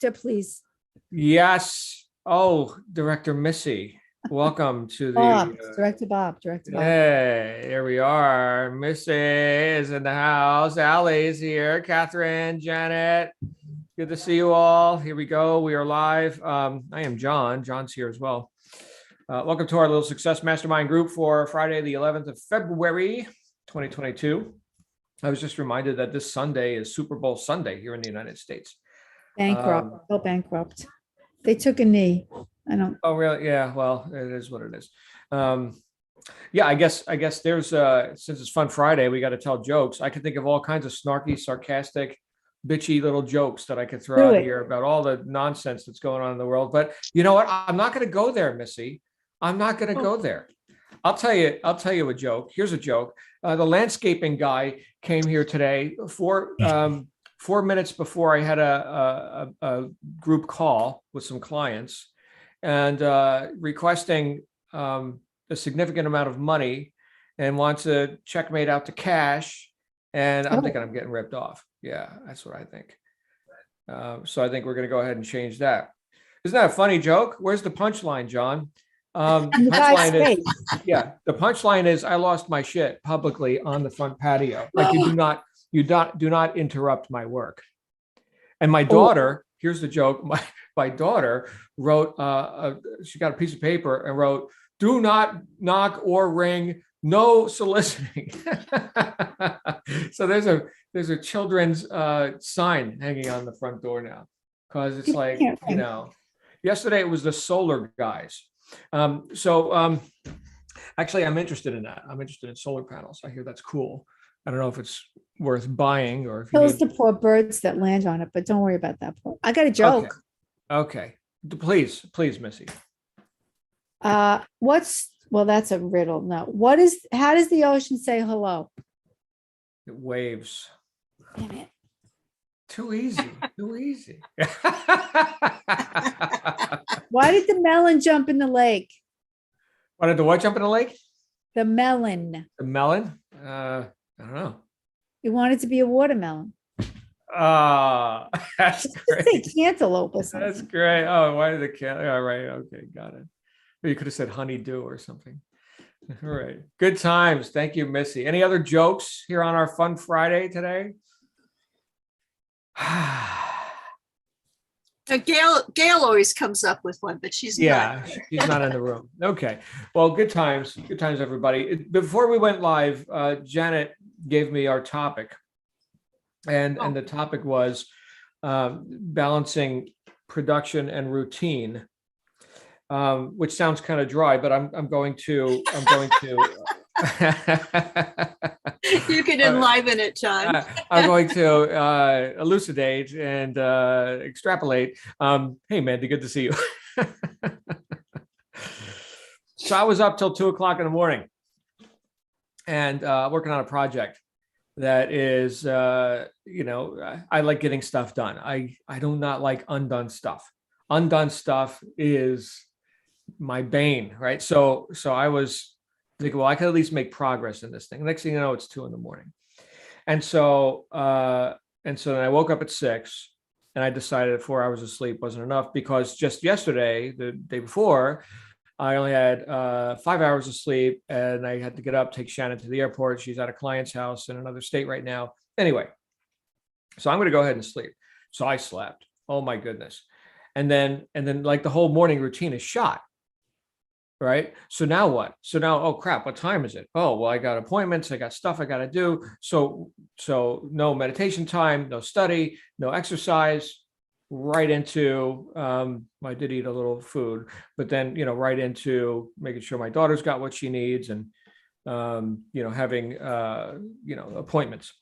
director, please. Yes. Oh, Director Missy, welcome to Bob, the. Director Bob, Director Bob. Hey, here we are. Missy is in the house. Allie's here. Catherine, Janet. Good to see you all. Here we go. We are live. I am John. John's here as well. Welcome to our little success mastermind group for Friday, the 11th of February, 2022. I was just reminded that this Sunday is Super Bowl Sunday here in the United States. Bankrupt, bankrupt. They took a knee. I don't. Oh, really? Yeah. Well, it is what it is. Yeah, I guess there's since it's Fun Friday, we got to tell jokes. I can think of all kinds of snarky, sarcastic, bitchy little jokes that I could throw out here about all the nonsense that's going on in the world. But you know what? I'm not going to go there, Missy. I'm not going to go there. I'll tell you a joke. Here's a joke. The landscaping guy came here today 4 minutes before I had a group call with some clients and requesting a significant amount of money and wants a check made out to cash. And I'm thinking I'm getting ripped off. Yeah, that's what I think. So I think we're going to go ahead and change that. Isn't that a funny joke? Where's the punchline, John? The punchline is I lost my shit publicly on the front patio. Like you do not interrupt my work. And my daughter, here's the joke. My daughter wrote she got a piece of paper and wrote, "Do not knock or ring, no soliciting." So there's a children's sign hanging on the front door now, because it's like, yesterday it was the solar guys. Actually, I'm interested in that. I'm interested in solar panels. I hear that's cool. I don't know if it's worth buying or if Kills the poor birds that land on it, but don't worry about that. I got a joke. Okay. Please, Missy. Well, that's a riddle. No. How does the ocean say hello? It waves. Damn it. Too easy. Why did the melon jump in the lake? Why did the what jump in the lake? The melon. The melon? I don't know. It wanted to be a watermelon. That's great. Say cantaloupe or something. That's great. Oh, why did the cantaloupe? All right. Okay, got it. You could have said honeydew or something. All right. Good times. Thank you, Missy. Any other jokes here on our Fun Friday today? Gail always comes up with one, but she's not in the room. Okay. Well, good times, everybody. Before we went live, Janet gave me our topic, and the topic was balancing production and routine, which sounds kind of dry, but I'm going to. You can enliven it, John. I'm going to elucidate and extrapolate. Hey, Mandy, good to see you. So I was up till 2:00 in the morning and working on a project that is, I like getting stuff done. I do not like undone stuff. Undone stuff is my bane, right? So I was thinking, well, I could at least make progress in this thing. Next thing you know, it's 2 a.m. And so then I woke up at 6 and I decided 4 hours of sleep wasn't enough, because just yesterday, the day before, I only had 5 hours of sleep and I had to get up, take Shannon to the airport. She's at a client's house in another state right now. Anyway, so I'm going to go ahead and sleep. So I slept. Oh my goodness. And then like the whole morning routine is shot. Right. So now what? So now, oh crap, what time is it? Oh, well, I got appointments. I got stuff I got to do. So no meditation time, no study, no exercise, right into, I did eat a little food, but then, right into making sure my daughter's got what she needs and, having, appointments.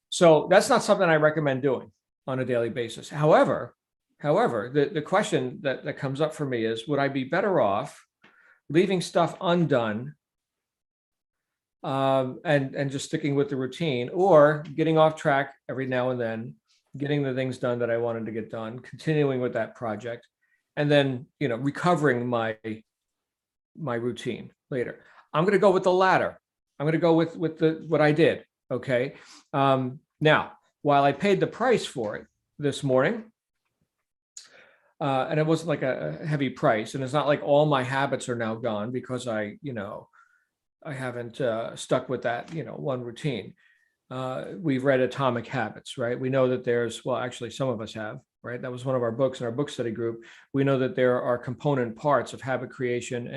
So that's not something I recommend doing on a daily basis. However, the question that comes up for me is, would I be better off leaving stuff undone and just sticking with the routine, or getting off track every now and then, getting the things done that I wanted to get done, continuing with that project, and then, recovering my routine later? I'm going to go with the latter. I'm going to go with what I did. Okay. Now, while I paid the price for it this morning, And it wasn't like a heavy price. And it's not like all my habits are now gone because I haven't stuck with that, one routine. We've read Atomic Habits, right? We know that actually some of us have, right? That was one of our books in our book study group. We know that there are component parts of habit creation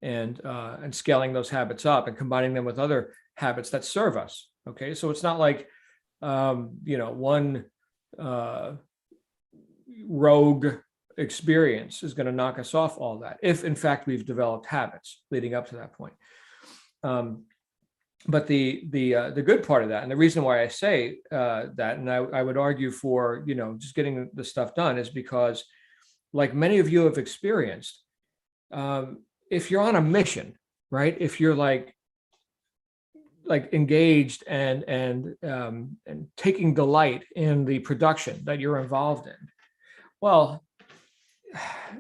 and scaling those habits up and combining them with other habits that serve us. Okay. So it's not like, one rogue experience is going to knock us off all that, if in fact we've developed habits leading up to that point. But the good part of that, and the reason why I say that, and I would argue for just getting the stuff done, is because, like many of you have experienced, if you're on a mission, right? If you're like engaged and taking delight in the production that you're involved in, well,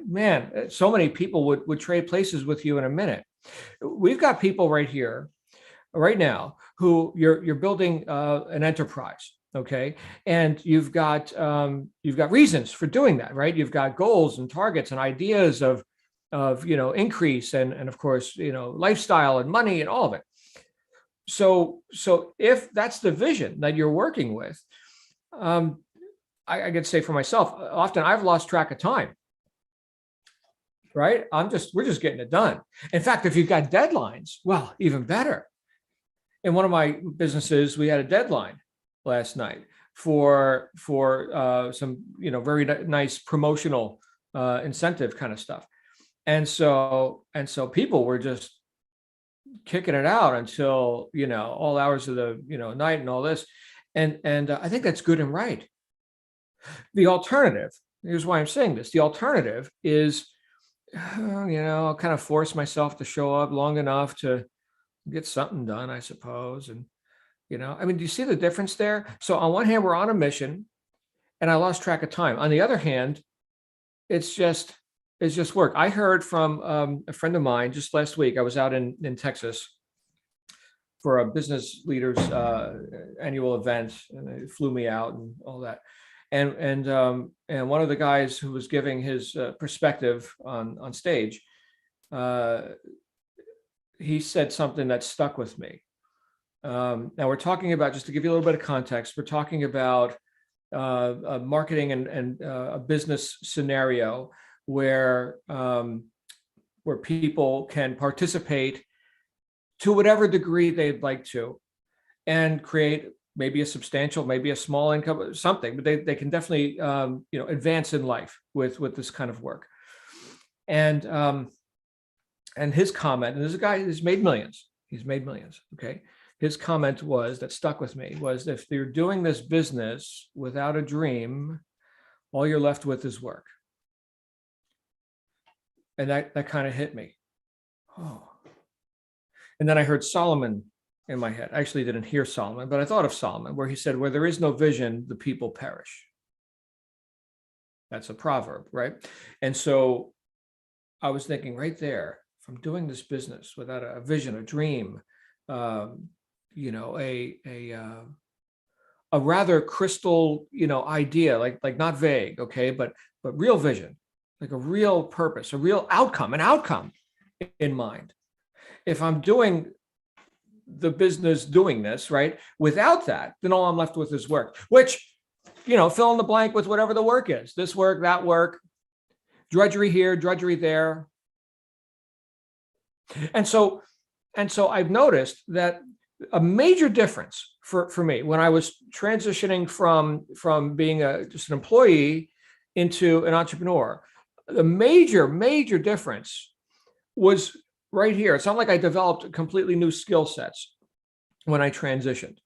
man, so many people would trade places with you in a minute. We've got people right here, right now, who you're building an enterprise, okay, and you've got reasons for doing that, right? You've got goals and targets and ideas of increase and of course lifestyle and money and all of it. So if that's the vision that you're working with, I could say for myself, often I've lost track of time. Right? We're just getting it done. In fact, if you've got deadlines, well, even better. In one of my businesses, we had a deadline last night for some very nice promotional incentive kind of stuff, and so people were just kicking it out until all hours of the night and all this, and I think that's good and right. The alternative, here's why I'm saying this: the alternative is, I'll kind of force myself to show up long enough to get something done, I suppose. And, do you see the difference there? So on one hand, we're on a mission and I lost track of time. On the other hand, it's just work. I heard from a friend of mine just last week. I was out in Texas for a business leaders annual event, and they flew me out and all that. And one of the guys who was giving his perspective on stage, he said something that stuck with me. Now we're talking about, just to give you a little bit of context, we're talking about a marketing and a business scenario where people can participate to whatever degree they'd like to and create maybe a substantial, maybe a small income, something, but they can definitely, advance in life with this kind of work. And his comment, and there's a guy who's made millions. He's made millions. Okay. His comment that stuck with me was, if you're doing this business without a dream, all you're left with is work. And that kind of hit me. Oh. And then I heard Solomon in my head. I actually didn't hear Solomon, but I thought of Solomon, where he said, where there is no vision, the people perish. That's a proverb, right? And so I was thinking right there, if I'm doing this business without a vision, a dream, a rather crystal, idea, like not vague, okay, but real vision, like a real purpose, a real outcome, an outcome in mind. If I'm doing the business doing this, right, without that, then all I'm left with is work, which, fill in the blank with whatever the work is, this work, that work, drudgery here, drudgery there. And so I've noticed that a major difference for me when I was transitioning from being just an employee into an entrepreneur, the major difference was right here. It's not like I developed completely new skill sets when I transitioned.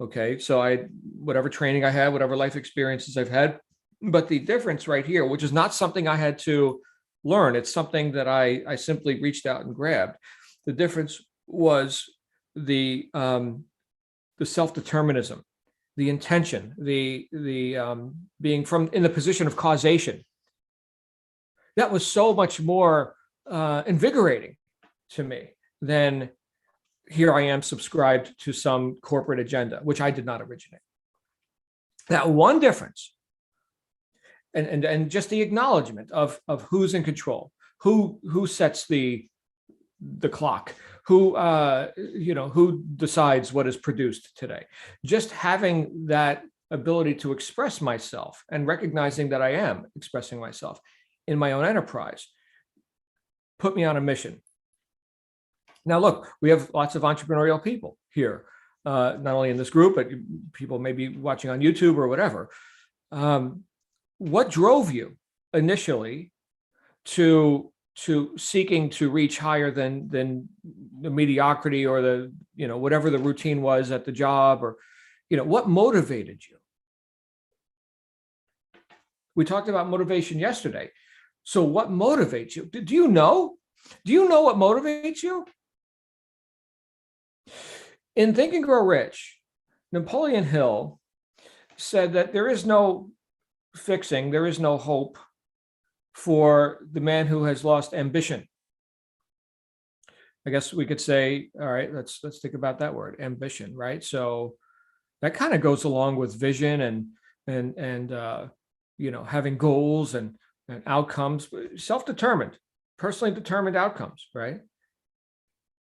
Okay. So whatever training I had, whatever life experiences I've had, but the difference right here, which is not something I had to learn, it's something that I simply reached out and grabbed. The difference was the self-determinism, the intention, the being in the position of causation. That was so much more invigorating to me than here I am subscribed to some corporate agenda, which I did not originate. That one difference. and just the acknowledgement of who's in control, who sets the clock, who decides what is produced today. Just having that ability to express myself and recognizing that I am expressing myself in my own enterprise put me on a mission. Now, look, we have lots of entrepreneurial people here, not only in this group, but people maybe watching on YouTube or whatever. What drove you initially to seeking to reach higher than the mediocrity or the, whatever the routine was at the job, or, what motivated you? We talked about motivation yesterday. So what motivates you? Do you know? Do you know what motivates you? In Think and Grow Rich, Napoleon Hill said that there is no fixing, there is no hope for the man who has lost ambition. I guess we could say, all right, let's think about that word, ambition, right? So that kind of goes along with vision and having goals and outcomes, self-determined, personally determined outcomes, right?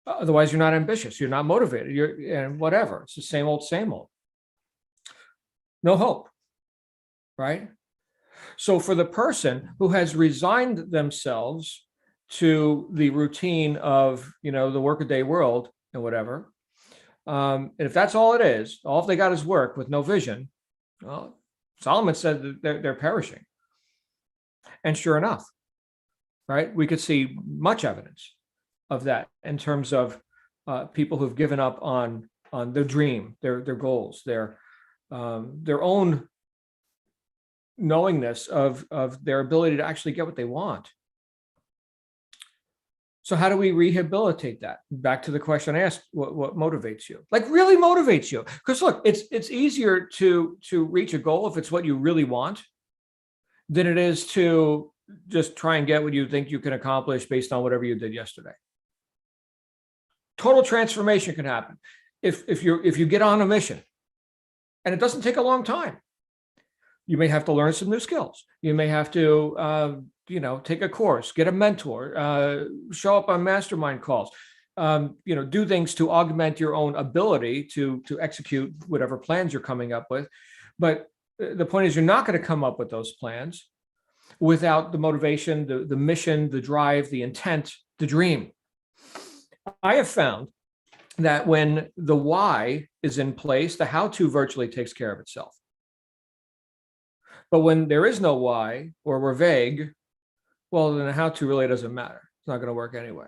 Otherwise, you're not ambitious, you're not motivated, and whatever. It's the same old, same old. No hope, right? So for the person who has resigned themselves to the routine of, the workaday world and whatever, and if that's all it is, all they got is work with no vision, well, Solomon said that they're perishing. And sure enough, right, we could see much evidence of that in terms of people who've given up on their dream, their goals, their own knowingness of their ability to actually get what they want. So how do we rehabilitate that? Back to the question I asked, what motivates you? Like really motivates you? Because look, it's easier to reach a goal if it's what you really want than it is to just try and get what you think you can accomplish based on whatever you did yesterday. Total transformation can happen if you get on a mission, and it doesn't take a long time. You may have to learn some new skills. You may have to, take a course, get a mentor, show up on mastermind calls, do things to augment your own ability to execute whatever plans you're coming up with. But the point is, you're not going to come up with those plans without the motivation, the mission, the drive, the intent, the dream. I have found that when the why is in place, the how-to virtually takes care of itself. But when there is no why, or we're vague, well, then the how-to really doesn't matter. It's not going to work anyway.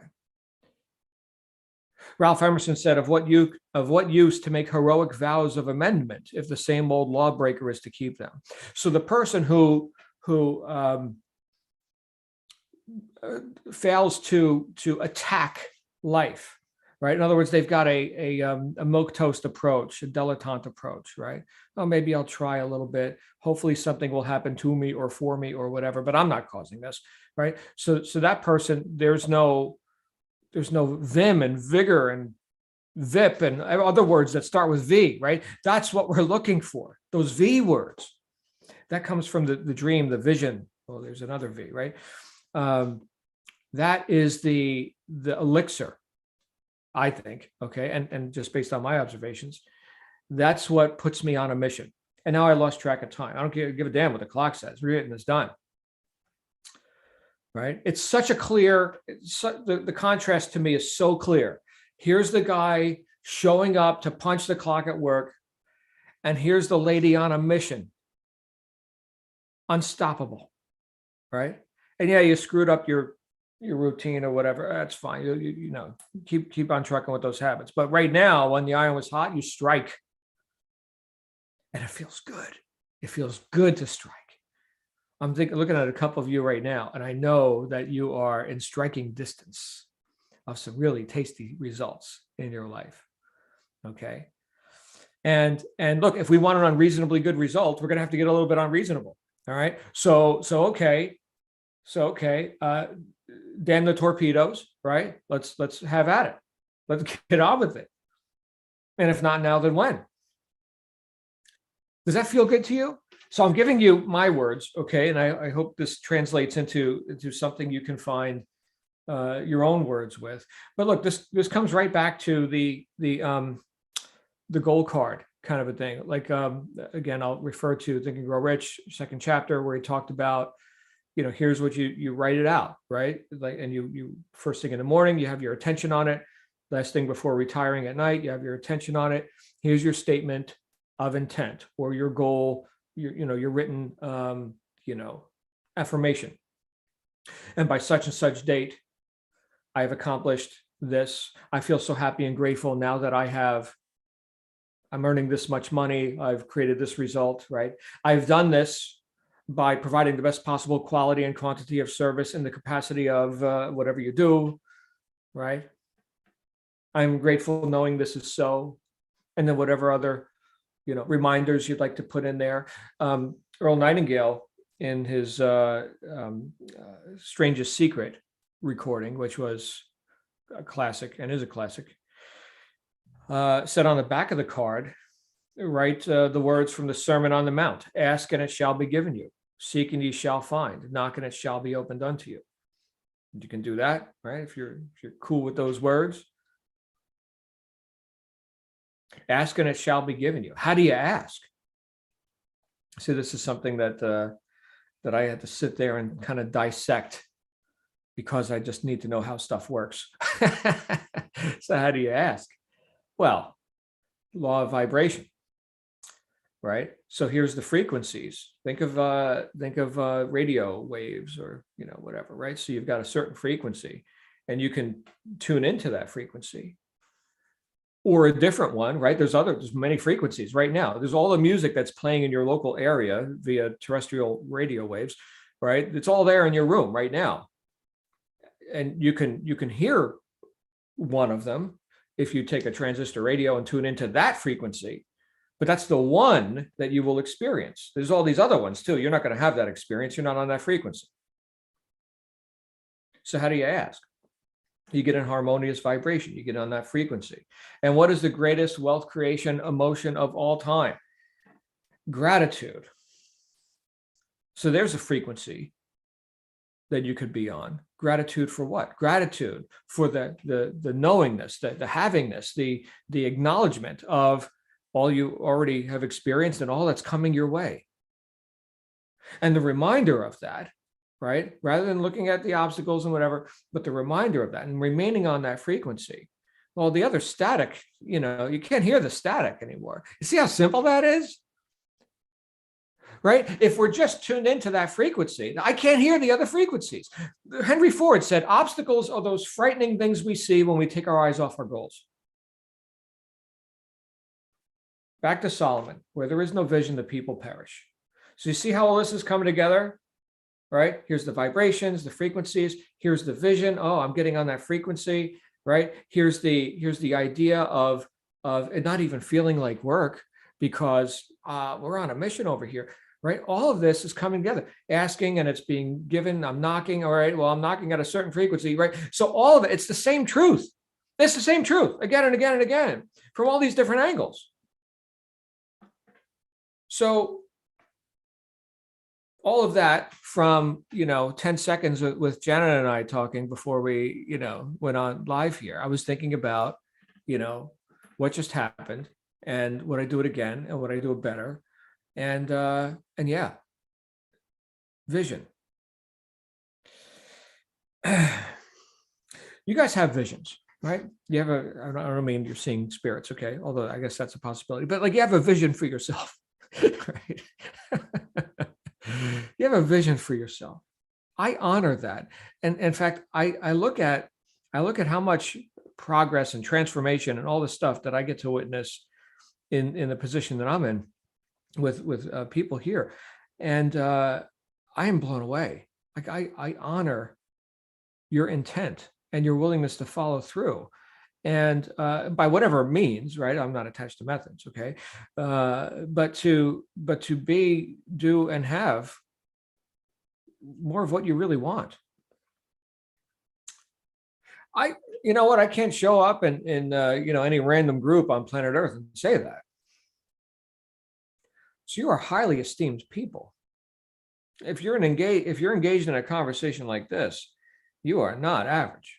Ralph Emerson said, of what use to make heroic vows of amendment if the same old lawbreaker is to keep them? So the person who fails to attack life, right? In other words, they've got a milquetoast approach, a dilettante approach, right? Oh, maybe I'll try a little bit. Hopefully something will happen to me or for me or whatever, but I'm not causing this, right? So that person, there's no vim and vigor and vip and other words that start with V, right? That's what we're looking for, those V words. That comes from the dream, the vision. Oh, there's another V, right? That is the elixir, I think, okay? And just based on my observations, that's what puts me on a mission. And now I lost track of time. I don't give a damn what the clock says. Written is done. Right? It's such a clear, the contrast to me is so clear. Here's the guy showing up to punch the clock at work, and here's the lady on a mission. Unstoppable, right? And yeah, you screwed up your routine or whatever. That's fine. You keep on trucking with those habits. But right now, when the iron was hot, you strike, and it feels good. It feels good to strike. I'm looking at a couple of you right now, and I know that you are in striking distance of some really tasty results in your life. Okay. And look, if we want an unreasonably good result, we're going to have to get a little bit unreasonable. All right. So okay. Damn the torpedoes, right? Let's have at it. Let's get on with it. And if not now, then when? Does that feel good to you? So I'm giving you my words, okay, and I hope this translates into something you can find your own words with. But look, this comes right back to the goal card kind of a thing. Like again, I'll refer to Think and Grow Rich, second chapter, where he talked about, here's what you write it out, right? Like, and you first thing in the morning, you have your attention on it. Last thing before retiring at night, you have your attention on it. Here's your statement of intent or your goal, your written, affirmation. And by such and such date, I have accomplished this. I feel so happy and grateful now that I'm earning this much money. I've created this result, right? I've done this by providing the best possible quality and quantity of service in the capacity of whatever you do, right? I'm grateful knowing this is so. And then whatever other, reminders you'd like to put in there. Earl Nightingale, in his Strangest Secret recording, which was a classic and is a classic, said on the back of the card, write the words from the Sermon on the Mount: ask and it shall be given you, seek and ye shall find, knock and it shall be opened unto you. You can do that, right? If you're cool with those words. Ask and it shall be given you. How do you ask? See, this is something that I had to sit there and kind of dissect, because I just need to know how stuff works. So how do you ask? Well, law of vibration, right? So here's the frequencies. Think of radio waves or whatever, right? So you've got a certain frequency, and you can tune into that frequency. Or a different one, right? There's many frequencies right now. There's all the music that's playing in your local area via terrestrial radio waves, right? It's all there in your room right now. And you can hear one of them if you take a transistor radio and tune into that frequency, but that's the one that you will experience. There's all these other ones too. You're not going to have that experience. You're not on that frequency. So how do you ask? You get in harmonious vibration, you get on that frequency. And what is the greatest wealth creation emotion of all time? Gratitude. So there's a frequency that you could be on. Gratitude for what? Gratitude for the knowingness, the havingness, the acknowledgement of all you already have experienced and all that's coming your way. And the reminder of that, right? Rather than looking at the obstacles and whatever, but the reminder of that and remaining on that frequency. Well, the other static, you can't hear the static anymore. You see how simple that is? Right? If we're just tuned into that frequency, I can't hear the other frequencies. Henry Ford said, obstacles are those frightening things we see when we take our eyes off our goals. Back to Solomon, where there is no vision, the people perish. So you see how all this is coming together? Right? Here's the vibrations, the frequencies. Here's the vision. Oh, I'm getting on that frequency, right? Here's the idea of it not even feeling like work, because we're on a mission over here, right? All of this is coming together. Asking and it's being given. I'm knocking. All right. Well, I'm knocking at a certain frequency, right? So all of it, it's the same truth. It's the same truth again and again and again from all these different angles. So all of that from, 10 seconds with Janet and I talking before we, went on live here. I was thinking about, what just happened and would I do it again and would I do it better? And yeah, vision. You guys have visions, right? You have I don't mean you're seeing spirits, okay? Although I guess that's a possibility, but like you have a vision for yourself, right? You have a vision for yourself. I honor that. And in fact, I look at how much progress and transformation and all the stuff that I get to witness in the position that I'm in with people here. And I am blown away. Like I honor your intent and your willingness to follow through. And by whatever means, right? I'm not attached to methods, okay? But to be, do, and have more of what you really want. You know what? I can't show up in any random group on planet Earth and say that. So you are highly esteemed people. If you're engaged in a conversation like this, you are not average.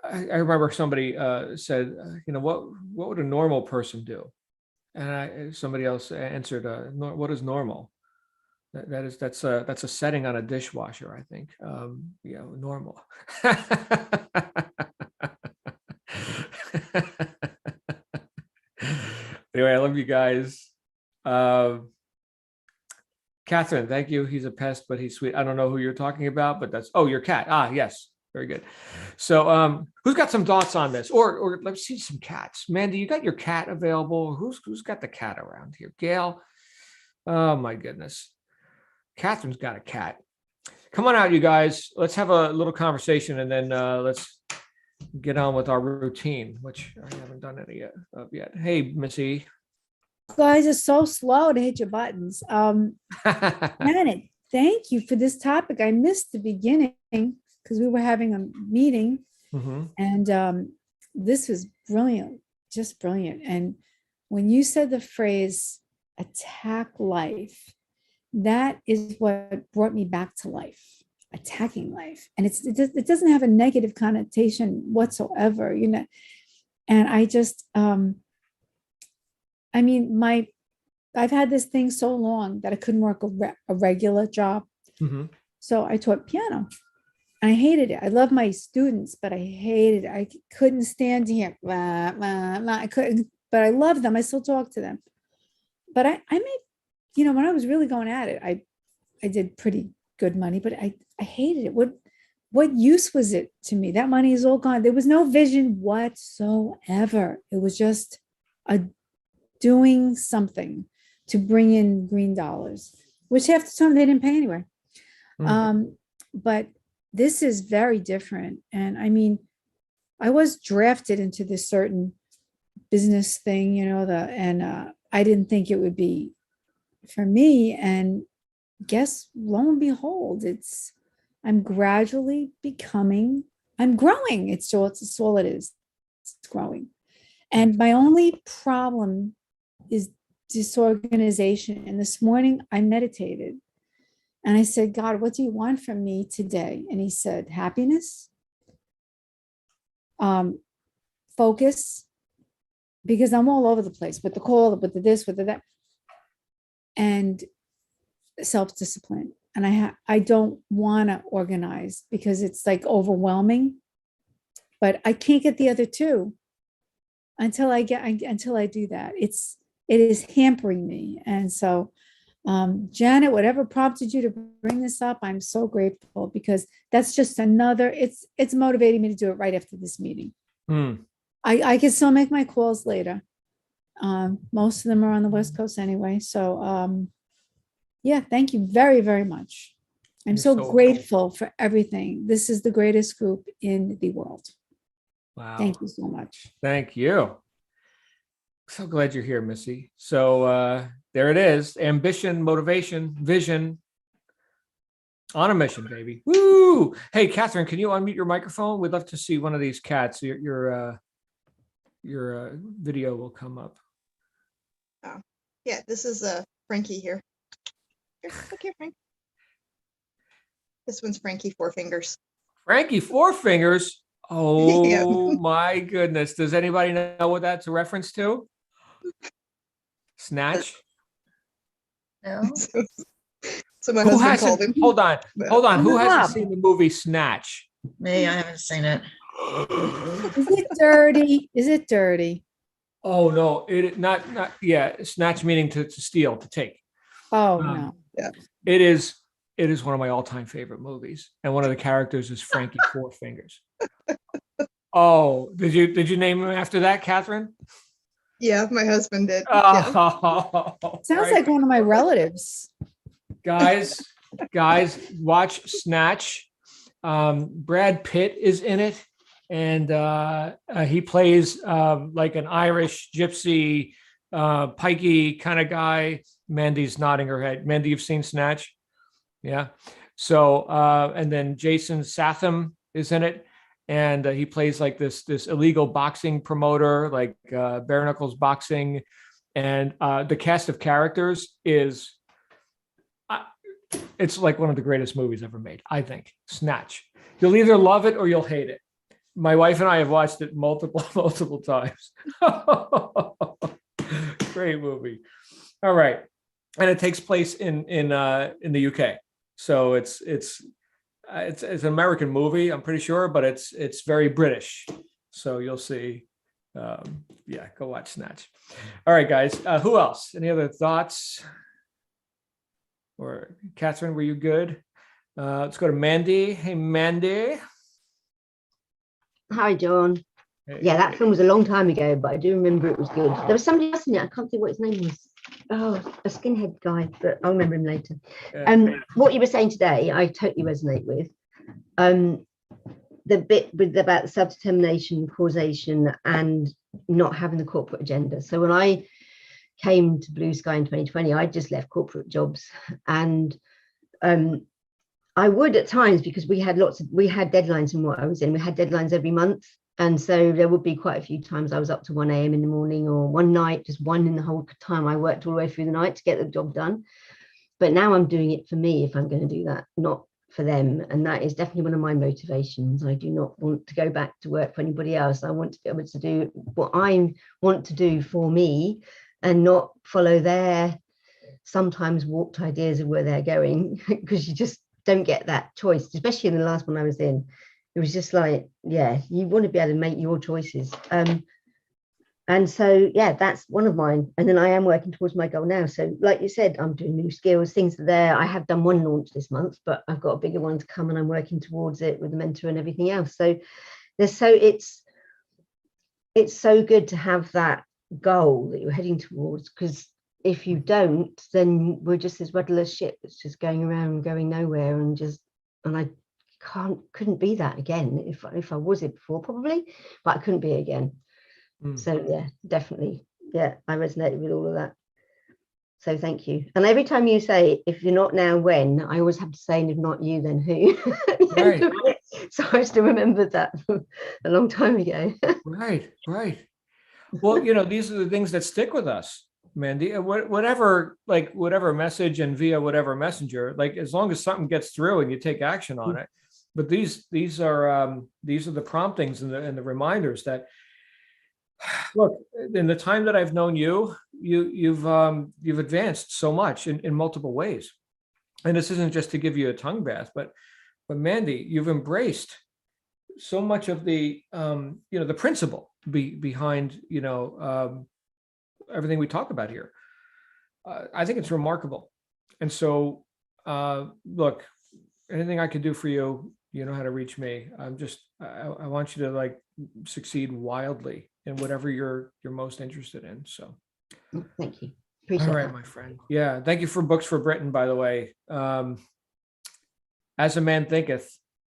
I remember somebody said, what would a normal person do? And somebody else answered, what is normal? That's a setting on a dishwasher, I think. Normal. Anyway, I love you guys. Catherine, thank you. He's a pest, but he's sweet. I don't know who you're talking about, but your cat. Yes. Very good. So who's got some thoughts on this? Or let's see some cats. Mandy, you got your cat available? Who's got the cat around here? Gail? Oh my goodness. Catherine's got a cat. Come on out, you guys. Let's have a little conversation, and then let's get on with our routine, which I haven't done any yet. Hey, Missy. You guys are so slow to hit your buttons. Janet, thank you for this topic. I missed the beginning because we were having a meeting, and this was brilliant, just brilliant. And when you said the phrase attack life, that is what brought me back to life, attacking life. And it doesn't have a negative connotation whatsoever, And I just, I've had this thing so long that I couldn't work a regular job. So I taught piano. I hated it. I love my students, but I hated it. I couldn't stand to hear, I couldn't, but I love them. I still talk to them. But I made, when I was really going at it, I did pretty good money, but I hated it. What use was it to me? That money is all gone. There was no vision whatsoever. It was just doing something to bring in green dollars, which half the time they didn't pay anyway. But this is very different. And I was drafted into this certain business thing, I didn't think it would be for me. And guess, lo and behold, I'm gradually I'm growing. It's all it is. It's growing. And my only problem is disorganization. And this morning I meditated and I said, God, what do you want from me today? And he said, happiness, focus, because I'm all over the place with the call, with the this, with the that, and self-discipline. And I don't want to organize because it's like overwhelming, but I can't get the other two until I do that. It is hampering me. And so, Janet, whatever prompted you to bring this up, I'm so grateful, because that's just it's motivating me to do it right after this meeting. I can still make my calls later. Most of them are on the West Coast anyway. So, yeah, thank you very, very much. I'm so grateful for everything. This is the greatest group in the world. Wow. Thank you so much. Thank you. So glad you're here, Missy. So there it is. Ambition, motivation, vision. On a mission, baby. Woo! Hey, Catherine, can you unmute your microphone? We'd love to see one of these cats. Your video will come up. Oh, yeah, this is Frankie here. Here, look here, Frank. This one's Frankie Four Fingers. Frankie Four Fingers? Oh, Yeah. my goodness. Does anybody know what that's a reference to? Snatch? No. So my husband called him. Hold on. Who hasn't seen the movie Snatch? Me, I haven't seen it. Is it dirty? Is it dirty? Oh no, snatch meaning to steal, to take. Oh no. Yeah. It is one of my all-time favorite movies. And one of the characters is Frankie Four Fingers. Oh, did you name him after that, Catherine? Yeah, my husband did. Oh, Sounds like one of my relatives. Guys, watch Snatch. Brad Pitt is in it, and he plays like an Irish gypsy, pikey kind of guy. Mandy's nodding her head. Mandy, you've seen Snatch? Yeah. So, and then Jason Statham is in it, and he plays like this illegal boxing promoter, like bare knuckles boxing, and the cast of characters is it's like one of the greatest movies ever made, I think. Snatch. You'll either love it or you'll hate it. My wife and I have watched it multiple times. Great movie. All right, and it takes place in the UK, so it's an American movie, I'm pretty sure, but it's very British. So you'll see. Yeah, go watch Snatch. All right, guys. Who else? Any other thoughts? Or Catherine, were you good? Let's go to Mandy. Hey, Mandy. Hi, John. Hey. Yeah, that film was a long time ago, but I do remember it was good. There was somebody else in it. I can't think what his name was. Oh, a skinhead guy, but I'll remember him later. What you were saying today, I totally resonate with. The bit about self-determination, causation, and not having the corporate agenda. So when I came to Blue Sky in 2020, I just left corporate jobs, and I would at times, because we had deadlines in what I was in. We had deadlines every month. And so there would be quite a few times I was up to 1 a.m. in the morning, or one night, just one in the whole time. I worked all the way through the night to get the job done. But now I'm doing it for me if I'm going to do that, not for them. And that is definitely one of my motivations. I do not want to go back to work for anybody else. I want to be able to do what I want to do for me and not follow their sometimes warped ideas of where they're going, because you just don't get that choice, especially in the last one I was in. It was just like, yeah, you want to be able to make your choices. And so, yeah, that's one of mine. And then I am working towards my goal now. So like you said, I'm doing new skills, things are there. I have done one launch this month, but I've got a bigger one to come, and I'm working towards it with the mentor and everything else. So it's so good to have that goal that you're heading towards, because if you don't, then we're just this rudderless ship that's just going around and going nowhere, and I couldn't be that again. If I was it before, probably, but I couldn't be it again. So yeah, definitely, yeah, I resonated with all of that. So thank you. And every time you say, if you're not now, when, I always have to say, and if not you, then who? Right. So I still remembered that from a long time ago. Right. Well, these are the things that stick with us, Mandy. Whatever message and via whatever messenger, like, as long as something gets through and you take action on it. But these are the promptings and the reminders that, look, in the time that I've known you've advanced so much in multiple ways. And this isn't just to give you a tongue bath, but Mandy, you've embraced so much of the the principle behind everything we talk about here. I think it's remarkable. And so, look, anything I could do for you, you know how to reach me. I want you to succeed wildly in whatever you're most interested in. So thank you. Appreciate all right, that. my friend. Yeah. Thank you for Books for Britain, by the way. As a Man Thinketh,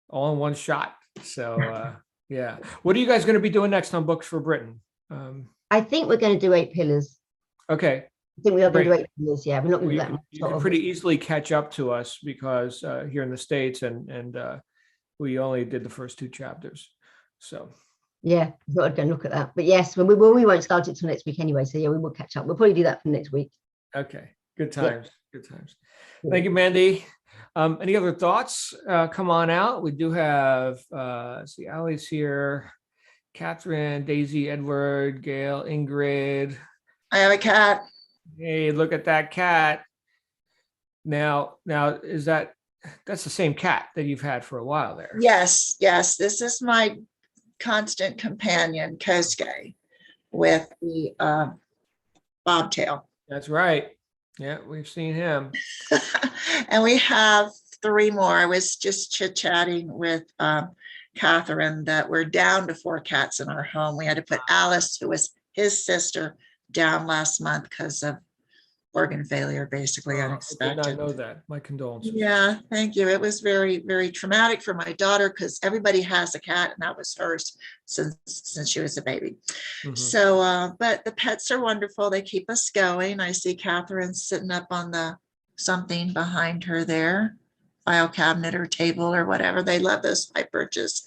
all in one shot. So yeah. What are you guys going to be doing next on Books for Britain? I think we're going to do 8 pillars. Okay. I think we are going to Great. do 8 pillars. Yeah, we're not going to do that much. You can pretty easily catch up to us, because here in the States, and we only did the first 2 chapters. So yeah, I thought I'd go and look at that. But yes, we won't start it till next week anyway. So yeah, we will catch up. We'll probably do that for next week. okay. Good times. Yeah. Good times. Thank you, Mandy. Any other thoughts? Come on out. We do have see, Allie's here, Catherine, Daisy, Edward, Gail, Ingrid. I have a cat. Hey, look at that cat. Now is that's the same cat that you've had for a while there? Yes. This is my constant companion, Kosuke, with the bobtail. That's right. Yeah, we've seen him. And we have 3 more. I was just chit-chatting with Catherine that we're down to 4 cats in our home. We had to put Alice, who was his sister, down last month because of organ failure, basically unexpected. I did not know that. My condolences. Yeah, thank you. It was very, very traumatic for my daughter, because everybody has a cat, and that was hers since she was a baby. Mm-hmm. So, but the pets are wonderful. They keep us going. I see Catherine sitting up on the something behind her there. file cabinet or table or whatever. They love those high perches.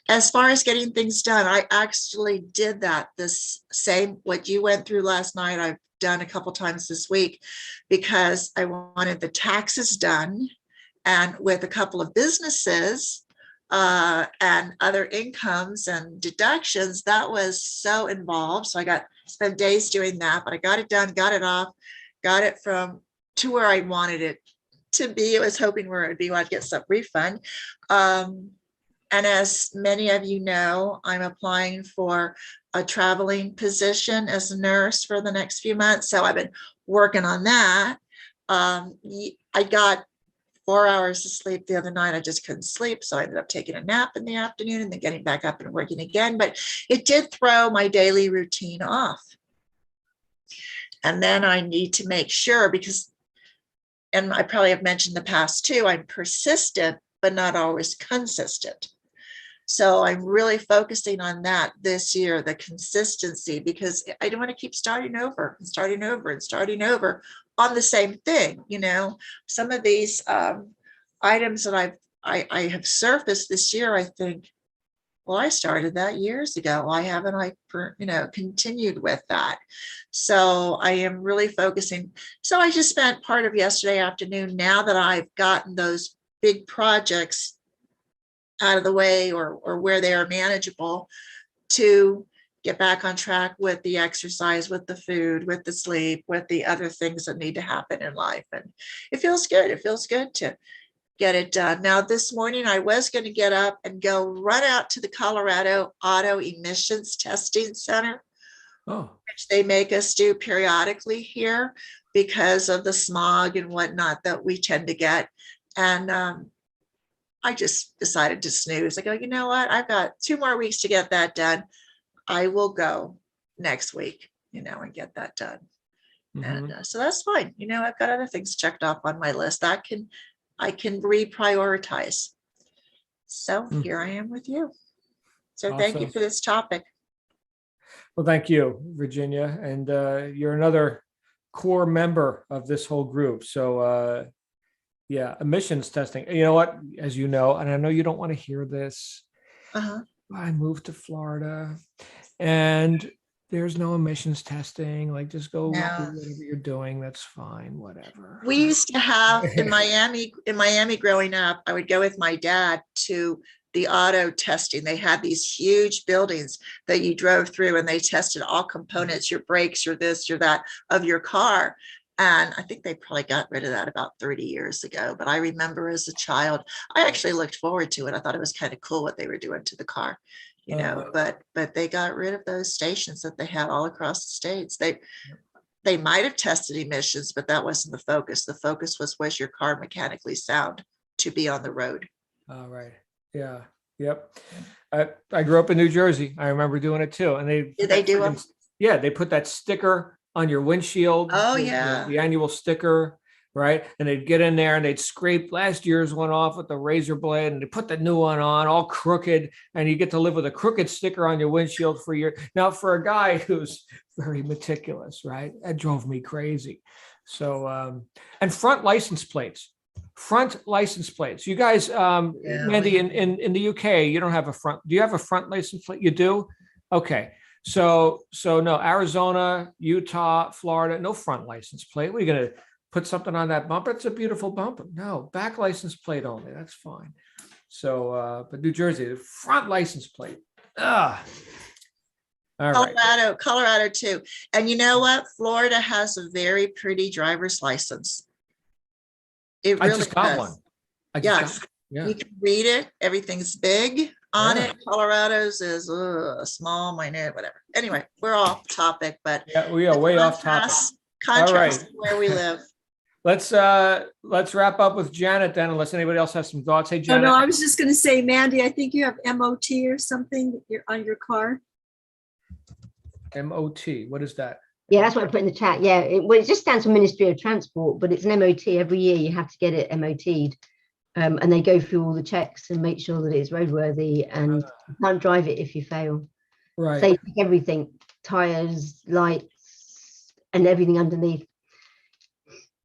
As far as getting things done, I actually did that this same, what you went through last night, I've done a couple times this week because I wanted the taxes done. And with a couple of businesses and other incomes and deductions, that was so involved. So I spent days doing that, but I got it done, got it off, got it from to where I wanted it to be. I was hoping where it would be when I'd get some refund. And as many of you know, I'm applying for a traveling position as a nurse for the next few months. So I've been working on that. I got 4 hours of sleep the other night. I just couldn't sleep. So I ended up taking a nap in the afternoon and then getting back up and working again. But it did throw my daily routine off. And then I need to make sure because, and I probably have mentioned in the past too, I'm persistent, but not always consistent. So I'm really focusing on that this year, the consistency, because I don't want to keep starting over and starting over and starting over on the same thing. You know, some of these items that I have surfaced this year, I think, well, I started that years ago. Why haven't I, continued with that? So I am really focusing. So I just spent part of yesterday afternoon, now that I've gotten those big projects out of the way or where they are manageable, to get back on track with the exercise, with the food, with the sleep, with the other things that need to happen in life. And it feels good. It feels good to get it done. Now, this morning, I was going to get up and go run out to the Colorado Auto Emissions Testing Center, which they make us do periodically here because of the smog and whatnot that we tend to get. And I just decided to snooze. I go, you know what? I've got 2 more weeks to get that done. I will go next week, and get that done. And so that's fine. I've got other things checked off on my list that I can reprioritize. So here I am with you. So thank you for this topic. Well, thank you, Virginia. And you're another core member of this whole group. So yeah, emissions testing. You know what, as you know, and I know you don't want to hear this, I moved to Florida and there's no emissions testing. Like, just go do whatever you're doing. That's fine, whatever. We used to have in Miami growing up, I would go with my dad to the auto testing. They had these huge buildings that you drove through and they tested all components, your brakes, your this, your that of your car. And I think they probably got rid of that about 30 years ago. But I remember as a child, I actually looked forward to it. I thought it was kind of cool what they were doing to the car, but they got rid of those stations that they had all across the states. They might have tested emissions, but that wasn't the focus. The focus was your car mechanically sound to be on the road? All right. Yeah. Yep. I grew up in New Jersey. I remember doing it too. And they do them? Yeah, they put that sticker on your windshield. Oh, yeah. The annual sticker, right? And they'd get in there and they'd scrape last year's one off with the razor blade and they put the new one on, all crooked, and you get to live with a crooked sticker on your windshield for your. Now, for a guy who's very meticulous, right? That drove me crazy. So, and front license plates. You guys, Mandy, in the UK, you don't have a front. Do you have a front license plate? You do? Okay. So no, Arizona, Utah, Florida, no front license plate. We're going to put something on that bumper. It's a beautiful bumper. No, back license plate only. That's fine. So, but New Jersey, the front license plate. All right. Colorado too. And you know what? Florida has a very pretty driver's license. It really I just got one. You can read it. Everything's big on it. Colorado's is small, minute, whatever. Anyway, we're off topic, but we are way off topic. Contrast where we live. Let's wrap up with Janet then, unless anybody else has some thoughts. Hey, Janet. No, I was just going to say, Mandy, I think you have MOT or something that you're on your car. MOT. What is that? Yeah, that's what I put in the chat. Yeah, it just stands for Ministry of Transport, but it's an MOT. Every year you have to get it MOT'd. And they go through all the checks and make sure that it's roadworthy, and you can't drive it if you fail. Right. They take everything, tires, lights, and everything underneath.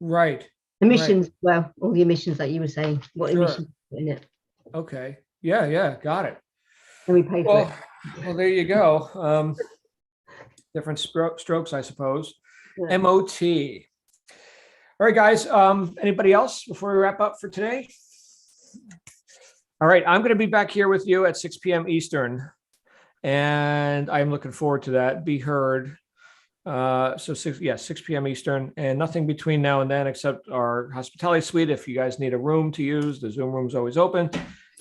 Right. Emissions, well, all the emissions that you were saying, what Sure. emissions in it, Okay. Yeah. Got it. and we pay for it. Well, there you go. Different strokes, I suppose. Yeah. MOT. All right, guys. Anybody else before we wrap up for today? All right, I'm going to be back here with you at 6 p.m. Eastern, and I'm looking forward to that. Be heard. So 6 p.m. Eastern, and nothing between now and then except our hospitality suite. If you guys need a room to use, the Zoom room is always open.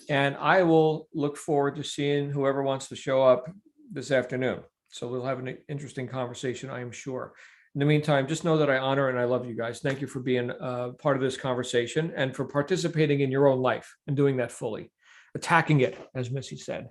And I will look forward to seeing whoever wants to show up this afternoon. So we'll have an interesting conversation, I am sure. In the meantime, just know that I honor and I love you guys. Thank you for being part of this conversation and for participating in your own life and doing that fully, attacking it, as Missy said.